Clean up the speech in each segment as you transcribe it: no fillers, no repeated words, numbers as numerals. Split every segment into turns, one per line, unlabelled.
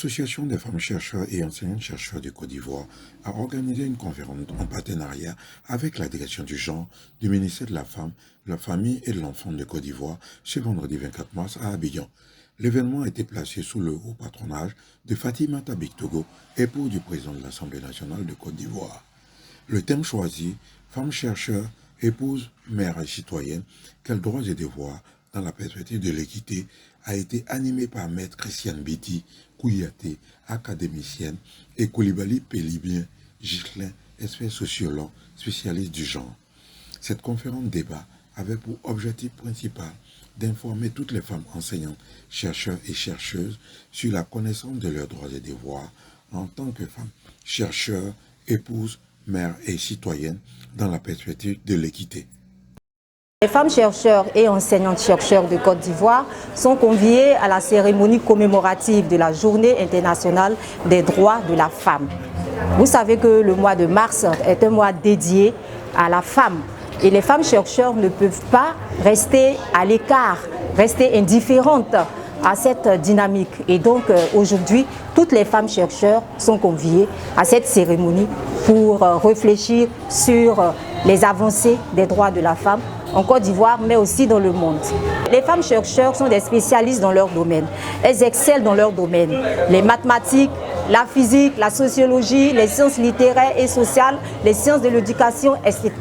L'Association des femmes chercheurs et enseignantes-chercheurs de Côte d'Ivoire a organisé une conférence en partenariat avec la direction du genre du ministère de la Femme, de la Famille et de l'Enfant de Côte d'Ivoire ce vendredi 24 mars à Abidjan. L'événement a été placé sous le haut patronage de Fatimata Bictogo, épouse du président de l'Assemblée nationale de Côte d'Ivoire. Le thème choisi, femmes chercheurs, épouses, mères et citoyennes, quels droits et devoirs dans la perspective de l'équité, a été animé par Maître Christiane Biti, Kouyaté, académicienne, et Koulibaly Pélibien, Ghislain, expert sociologue, spécialiste du genre. Cette conférence débat avait pour objectif principal d'informer toutes les femmes enseignantes, chercheurs et chercheuses sur la connaissance de leurs droits et devoirs en tant que femmes, chercheurs, épouses, mères et citoyennes dans la perspective de l'équité.
Les femmes chercheurs et enseignantes-chercheurs de Côte d'Ivoire sont conviées à la cérémonie commémorative de la Journée internationale des droits de la femme. Vous savez que le mois de mars est un mois dédié à la femme. Et les femmes chercheurs ne peuvent pas rester à l'écart, rester indifférentes à cette dynamique. Et donc aujourd'hui, toutes les femmes chercheurs sont conviées à cette cérémonie pour réfléchir sur les avancées des droits de la femme en Côte d'Ivoire, mais aussi dans le monde. Les femmes chercheurs sont des spécialistes dans leur domaine. Elles excellent dans leur domaine. Les mathématiques, la physique, la sociologie, les sciences littéraires et sociales, les sciences de l'éducation, etc.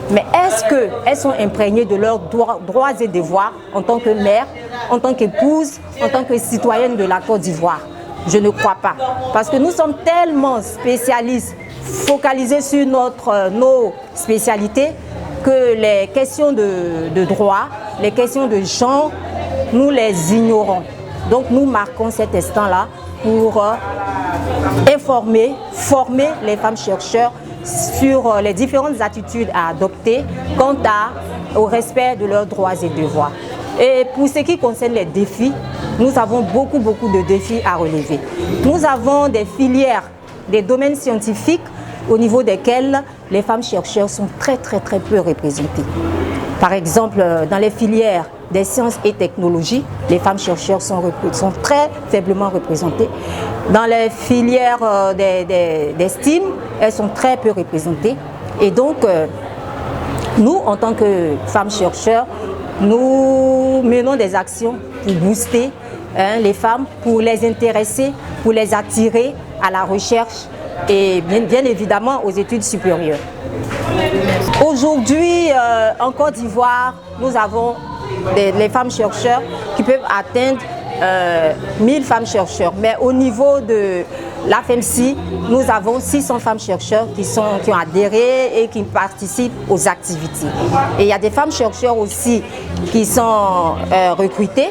Mais est-ce qu'elles sont imprégnées de leurs droits et devoirs en tant que mère, en tant qu'épouse, en tant que citoyenne de la Côte d'Ivoire? Je ne crois pas. Parce que nous sommes tellement spécialistes, focalisés sur nos spécialités, que les questions de droit, les questions de genre, nous les ignorons. Donc nous marquons cet instant-là pour informer, former les femmes chercheurs sur les différentes attitudes à adopter quant au respect de leurs droits et devoirs. Et pour ce qui concerne les défis, nous avons beaucoup de défis à relever. Nous avons des filières, des domaines scientifiques au niveau desquels les femmes chercheurs sont très peu représentées. Par exemple, dans les filières des sciences et technologies, les femmes chercheurs sont très faiblement représentées. Dans les filières des STEAM, elles sont très peu représentées. Et donc, nous, en tant que femmes chercheurs, nous menons des actions pour booster les femmes, pour les intéresser, pour les attirer à la recherche et bien évidemment aux études supérieures. Aujourd'hui, en Côte d'Ivoire, nous avons les femmes chercheurs qui peuvent atteindre 1000 femmes chercheurs. Mais au niveau de l'AFEMSI, nous avons 600 femmes chercheurs qui ont adhéré et qui participent aux activités. Et il y a des femmes chercheurs aussi qui sont recrutées,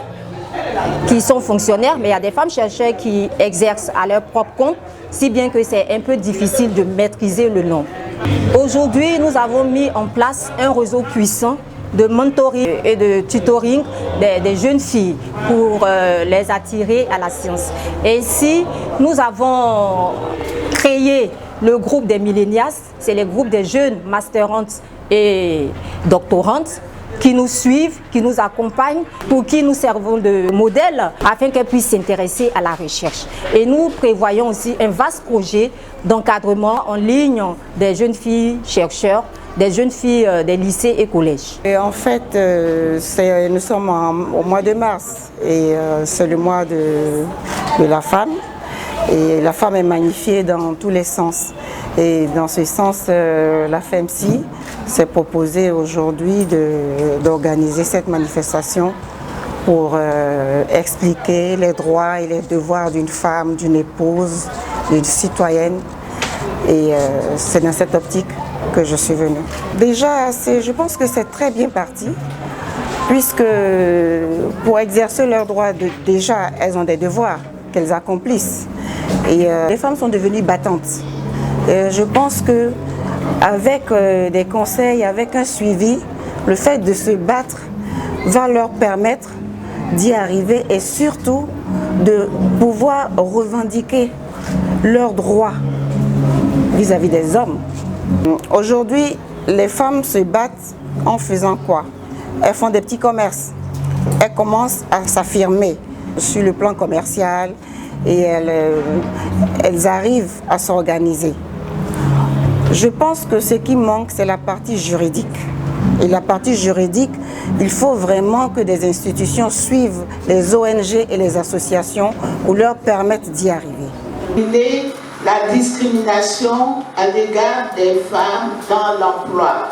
qui sont fonctionnaires, mais il y a des femmes chercheurs qui exercent à leur propre compte, si bien que c'est un peu difficile de maîtriser le nombre. Aujourd'hui, nous avons mis en place un réseau puissant de mentoring et de tutoring des jeunes filles pour les attirer à la science. Et ici, nous avons créé le groupe des millénias, c'est le groupe des jeunes masterantes et doctorantes qui nous suivent, qui nous accompagnent, pour qui nous servons de modèle afin qu'elles puissent s'intéresser à la recherche. Et nous prévoyons aussi un vaste projet d'encadrement en ligne des jeunes filles chercheurs, des jeunes filles des lycées et collèges.
Et en fait, nous sommes au mois de mars et c'est le mois de la femme. Et la femme est magnifiée dans tous les sens. Et dans ce sens, la FEMSI s'est proposée aujourd'hui d'organiser cette manifestation pour expliquer les droits et les devoirs d'une femme, d'une épouse, d'une citoyenne. Et c'est dans cette optique que je suis venue. Déjà, je pense que c'est très bien parti, puisque pour exercer leurs droits, déjà, elles ont des devoirs qu'elles accomplissent. Et les femmes sont devenues battantes. Et je pense qu'avec des conseils, avec un suivi, le fait de se battre va leur permettre d'y arriver et surtout de pouvoir revendiquer leurs droits vis-à-vis des hommes. Aujourd'hui, les femmes se battent en faisant quoi? Elles font des petits commerces. Elles commencent à s'affirmer sur le plan commercial et elles arrivent à s'organiser. Je pense que ce qui manque, c'est la partie juridique. Et la partie juridique, il faut vraiment que des institutions suivent les ONG et les associations pour leur permettre d'y arriver.
La discrimination à l'égard des femmes dans l'emploi.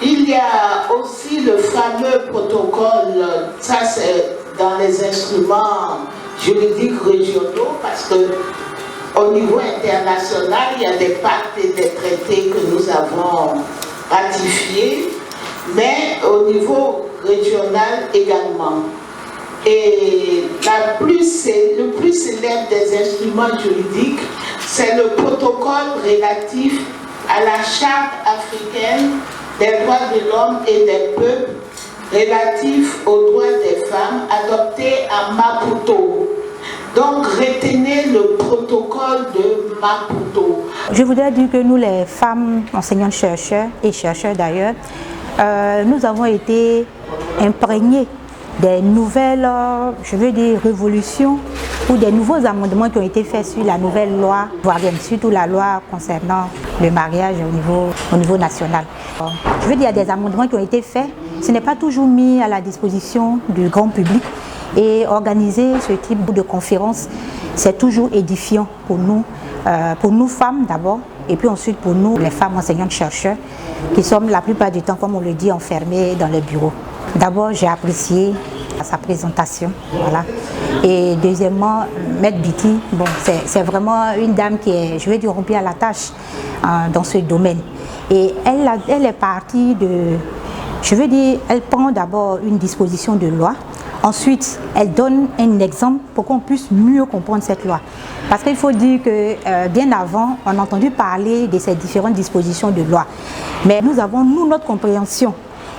Il y a aussi le fameux protocole, ça c'est dans les instruments juridiques régionaux, parce que au niveau international, il y a des pactes et des traités que nous avons ratifiés, mais au niveau régional également. Et le plus célèbre des instruments juridiques, c'est le protocole relatif à la Charte africaine des droits de l'homme et des peuples relatif aux droits des femmes adopté à Maputo. Donc retenez le protocole de Maputo.
Je voudrais dire que nous, les femmes enseignantes-chercheurs et chercheurs d'ailleurs, nous avons été imprégnés des nouvelles, je veux dire, révolutions ou des nouveaux amendements qui ont été faits sur la nouvelle loi, voire bien surtout la loi concernant le mariage au niveau national. Je veux dire, il y a des amendements qui ont été faits. Ce n'est pas toujours mis à la disposition du grand public. Et organiser ce type de conférence, c'est toujours édifiant pour nous femmes d'abord, et puis ensuite pour nous, les femmes enseignantes-chercheurs, qui sommes la plupart du temps, comme on le dit, enfermées dans les bureaux. D'abord, j'ai apprécié sa présentation, voilà. Et deuxièmement, Maître Biti, bon, c'est vraiment une dame qui est, je vais dire, remplie à la tâche dans ce domaine. Et elle est partie de, je veux dire, elle prend d'abord une disposition de loi. Ensuite, elle donne un exemple pour qu'on puisse mieux comprendre cette loi. Parce qu'il faut dire que bien avant, on a entendu parler de ces différentes dispositions de loi. Mais nous avons, nous, notre compréhension.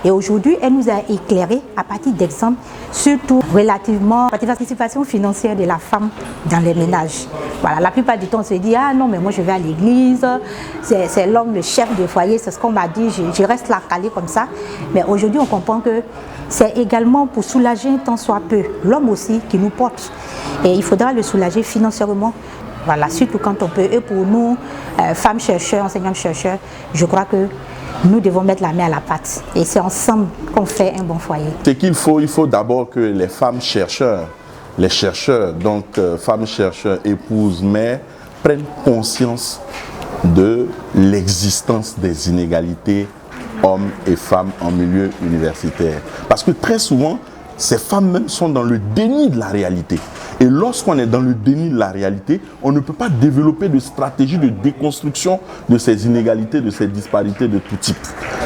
Et aujourd'hui, elle nous a éclairé à partir d'exemples, surtout relativement à la participation financière de la femme dans les ménages. Voilà, la plupart du temps, on se dit, ah non, mais moi je vais à l'église, c'est l'homme, le chef de foyer, c'est ce qu'on m'a dit, je reste là calé comme ça. Mais aujourd'hui, on comprend que c'est également pour soulager tant soit peu l'homme aussi qui nous porte. Et il faudra le soulager financièrement. Voilà, surtout quand on peut. Et pour nous, femmes chercheurs, enseignantes chercheurs, je crois que nous devons mettre la main à la pâte. Et c'est ensemble qu'on fait un bon foyer.
C'est qu'il faut, il faut d'abord que les femmes chercheurs, les chercheurs, donc femmes chercheurs, épouses, mères, prennent conscience de l'existence des inégalités hommes et femmes en milieu universitaire. Parce que très souvent, ces femmes même sont dans le déni de la réalité. Et lorsqu'on est dans le déni de la réalité, on ne peut pas développer de stratégie de déconstruction de ces inégalités, de ces disparités de tout type.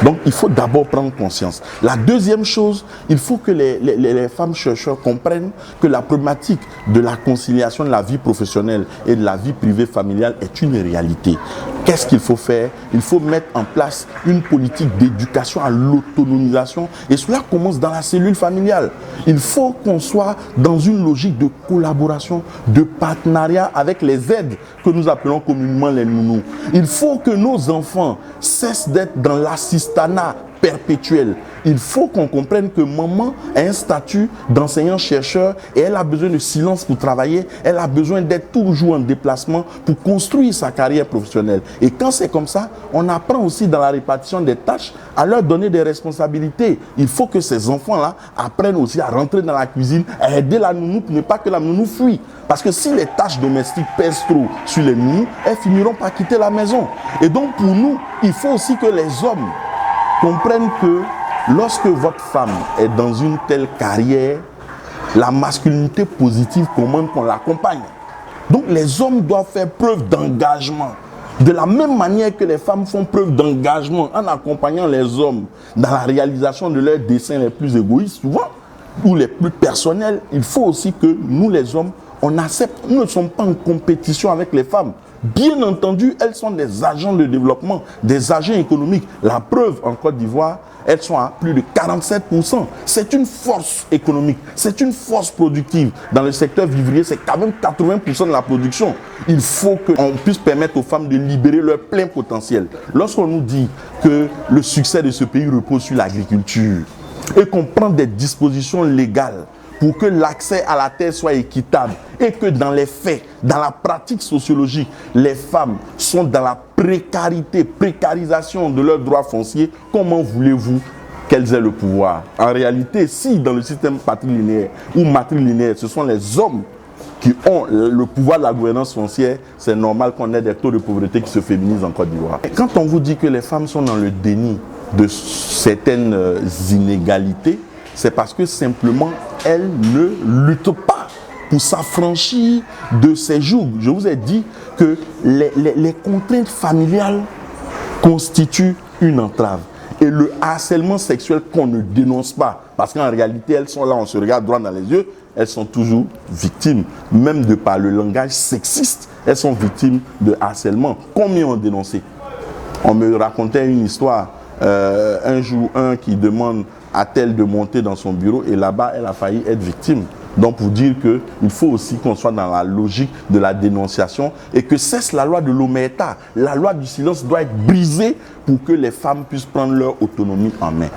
Donc il faut d'abord prendre conscience. La deuxième chose, il faut que les femmes chercheurs comprennent que la problématique de la conciliation de la vie professionnelle et de la vie privée familiale est une réalité. Qu'est-ce qu'il faut faire? Il faut mettre en place une politique d'éducation à l'autonomisation et cela commence dans la cellule familiale. Il faut qu'on soit dans une logique de collaboration, de partenariat avec les aides que nous appelons communément les nounous. Il faut que nos enfants cessent d'être dans l'assistanat perpétuel. Il faut qu'on comprenne que maman a un statut d'enseignant-chercheur et elle a besoin de silence pour travailler, elle a besoin d'être toujours en déplacement pour construire sa carrière professionnelle. Et quand c'est comme ça, on apprend aussi dans la répartition des tâches à leur donner des responsabilités. Il faut que ces enfants-là apprennent aussi à rentrer dans la cuisine, à aider la nounou pour ne pas que la nounou fuit. Parce que si les tâches domestiques pèsent trop sur les nounous, elles finiront par quitter la maison. Et donc pour nous, il faut aussi que les hommes comprennent que lorsque votre femme est dans une telle carrière, la masculinité positive commande qu'on l'accompagne. Donc les hommes doivent faire preuve d'engagement. De la même manière que les femmes font preuve d'engagement en accompagnant les hommes dans la réalisation de leurs desseins les plus égoïstes, souvent, ou les plus personnels, il faut aussi que nous les hommes, on accepte, nous ne sommes pas en compétition avec les femmes. Bien entendu, elles sont des agents de développement, des agents économiques. La preuve, en Côte d'Ivoire, elles sont à plus de 47%. C'est une force économique, c'est une force productive. Dans le secteur vivrier, c'est quand même 80% de la production. Il faut qu'on puisse permettre aux femmes de libérer leur plein potentiel. Lorsqu'on nous dit que le succès de ce pays repose sur l'agriculture et qu'on prend des dispositions légales pour que l'accès à la terre soit équitable et que dans les faits, dans la pratique sociologique, les femmes sont dans la précarisation de leurs droits fonciers, comment voulez-vous qu'elles aient le pouvoir? En réalité, si dans le système patrilinéaire ou matrilinéaire, ce sont les hommes qui ont le pouvoir de la gouvernance foncière, c'est normal qu'on ait des taux de pauvreté qui se féminisent en Côte d'Ivoire. Quand on vous dit que les femmes sont dans le déni de certaines inégalités, c'est parce que simplement elles ne luttent pas pour s'affranchir de ces jougs. Je vous ai dit que les contraintes familiales constituent une entrave. Et le harcèlement sexuel qu'on ne dénonce pas, parce qu'en réalité elles sont là, on se regarde droit dans les yeux, elles sont toujours victimes, même de par le langage sexiste, elles sont victimes de harcèlement. Combien ont dénoncé? On me racontait une histoire, un jour, un qui demande à tel de monter dans son bureau et là-bas, elle a failli être victime. Donc pour dire qu'il faut aussi qu'on soit dans la logique de la dénonciation et que cesse la loi de l'omerta. La loi du silence doit être brisée pour que les femmes puissent prendre leur autonomie en main.